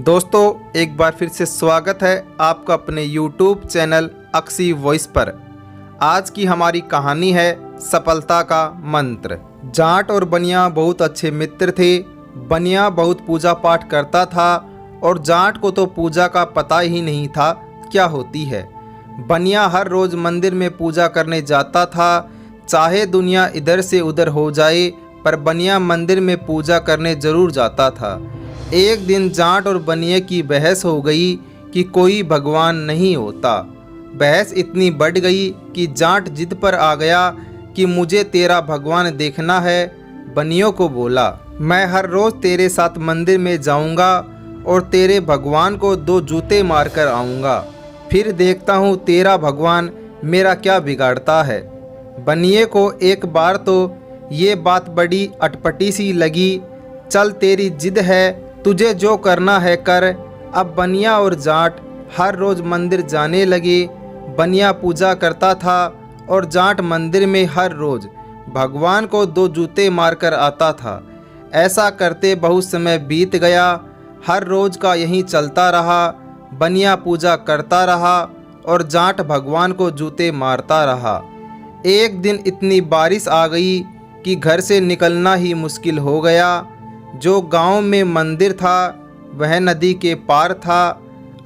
दोस्तों एक बार फिर से स्वागत है आपका अपने YouTube चैनल अक्सी वॉइस पर। आज की हमारी कहानी है सफलता का मंत्र। जाट और बनिया बहुत अच्छे मित्र थे। बनिया बहुत पूजा पाठ करता था और जाट को तो पूजा का पता ही नहीं था क्या होती है। बनिया हर रोज़ मंदिर में पूजा करने जाता था, चाहे दुनिया इधर से उधर हो जाए, पर बनिया मंदिर में पूजा करने ज़रूर जाता था। एक दिन जाट और बनिए की बहस हो गई कि कोई भगवान नहीं होता। बहस इतनी बढ़ गई कि जाट जिद पर आ गया कि मुझे तेरा भगवान देखना है। बनियों को बोला, मैं हर रोज़ तेरे साथ मंदिर में जाऊंगा और तेरे भगवान को 2 जूते मारकर आऊंगा, फिर देखता हूँ तेरा भगवान मेरा क्या बिगाड़ता है। बनिए को एक बार तो ये बात बड़ी अटपटी सी लगी। चल तेरी जिद है, तुझे जो करना है कर। अब बनिया और जाट हर रोज़ मंदिर जाने लगे। बनिया पूजा करता था और जाट मंदिर में हर रोज़ भगवान को 2 जूते मारकर आता था। ऐसा करते बहुत समय बीत गया। हर रोज़ का यही चलता रहा। बनिया पूजा करता रहा और जाट भगवान को जूते मारता रहा। एक दिन इतनी बारिश आ गई कि घर से निकलना ही मुश्किल हो गया। जो गांव में मंदिर था वह नदी के पार था।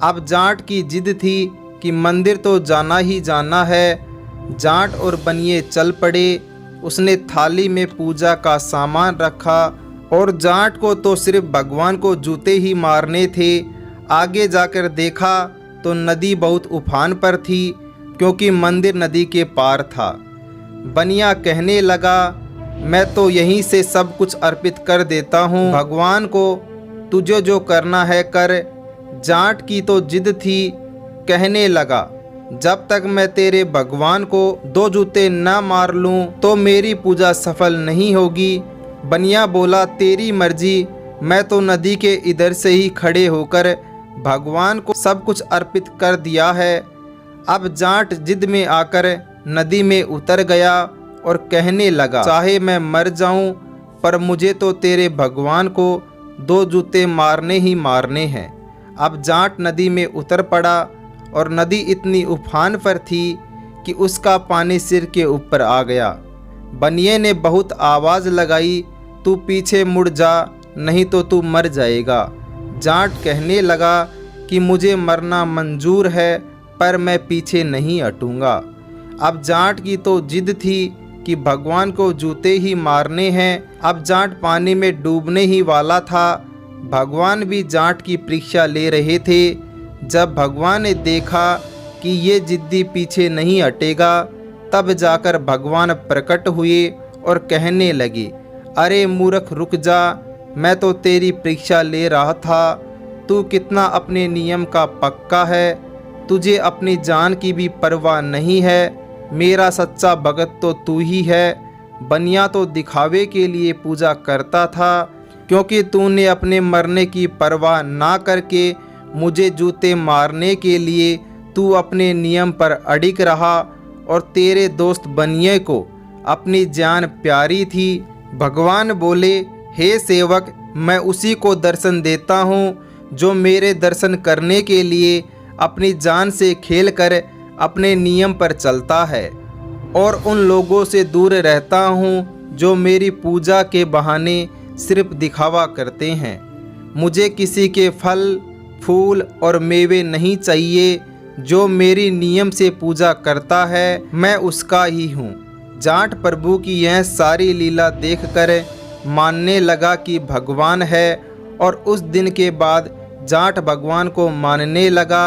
अब जाट की जिद थी कि मंदिर तो जाना ही जाना है। जाट और बनिए चल पड़े। उसने थाली में पूजा का सामान रखा और जाट को तो सिर्फ भगवान को जूते ही मारने थे। आगे जाकर देखा तो नदी बहुत उफान पर थी, क्योंकि मंदिर नदी के पार था। बनिया कहने लगा, मैं तो यहीं से सब कुछ अर्पित कर देता हूँ भगवान को, तुझे जो करना है कर। जाट की तो जिद थी। कहने लगा, जब तक मैं तेरे भगवान को 2 जूते न मार लूँ तो मेरी पूजा सफल नहीं होगी। बनिया बोला, तेरी मर्जी, मैं तो नदी के इधर से ही खड़े होकर भगवान को सब कुछ अर्पित कर दिया है। अब जाट जिद में आकर नदी में उतर गया और कहने लगा, चाहे मैं मर जाऊं, पर मुझे तो तेरे भगवान को 2 जूते मारने ही मारने हैं। अब जाट नदी में उतर पड़ा और नदी इतनी उफान पर थी कि उसका पानी सिर के ऊपर आ गया। बनिए ने बहुत आवाज़ लगाई, तू पीछे मुड़ जा, नहीं तो तू मर जाएगा। जाट कहने लगा कि मुझे मरना मंजूर है, पर मैं पीछे नहीं हटूंगा। अब जाट की तो जिद थी कि भगवान को जूते ही मारने हैं। अब जाट पानी में डूबने ही वाला था। भगवान भी जाट की परीक्षा ले रहे थे। जब भगवान ने देखा कि ये जिद्दी पीछे नहीं हटेगा, तब जाकर भगवान प्रकट हुए और कहने लगे, अरे मूर्ख रुक जा, मैं तो तेरी परीक्षा ले रहा था। तू कितना अपने नियम का पक्का है, तुझे अपनी जान की भी परवाह नहीं है। मेरा सच्चा भगत तो तू ही है। बनिया तो दिखावे के लिए पूजा करता था, क्योंकि तूने अपने मरने की परवाह ना करके मुझे जूते मारने के लिए तू अपने नियम पर अडिग रहा, और तेरे दोस्त बनिए को अपनी जान प्यारी थी। भगवान बोले, हे सेवक, मैं उसी को दर्शन देता हूँ जो मेरे दर्शन करने के लिए अपनी जान से खेल कर अपने नियम पर चलता है, और उन लोगों से दूर रहता हूँ जो मेरी पूजा के बहाने सिर्फ दिखावा करते हैं। मुझे किसी के फल फूल और मेवे नहीं चाहिए। जो मेरी नियम से पूजा करता है मैं उसका ही हूँ। जाट प्रभु की यह सारी लीला देखकर मानने लगा कि भगवान है, और उस दिन के बाद जाट भगवान को मानने लगा।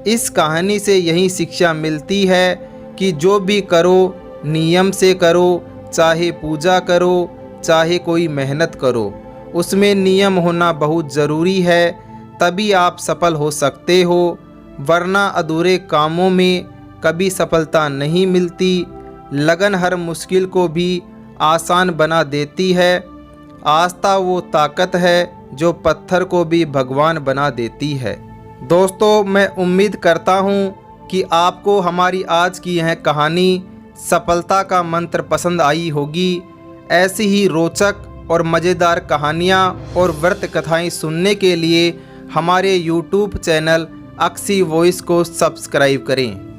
इस कहानी से यही शिक्षा मिलती है कि जो भी करो नियम से करो, चाहे पूजा करो चाहे कोई मेहनत करो, उसमें नियम होना बहुत ज़रूरी है, तभी आप सफल हो सकते हो, वरना अधूरे कामों में कभी सफलता नहीं मिलती। लगन हर मुश्किल को भी आसान बना देती है। आस्था वो ताकत है जो पत्थर को भी भगवान बना देती है। दोस्तों, मैं उम्मीद करता हूँ कि आपको हमारी आज की यह कहानी सफलता का मंत्र पसंद आई होगी। ऐसी ही रोचक और मज़ेदार कहानियाँ और व्रत कथाएं सुनने के लिए हमारे YouTube चैनल अक्सी वॉइस को सब्सक्राइब करें।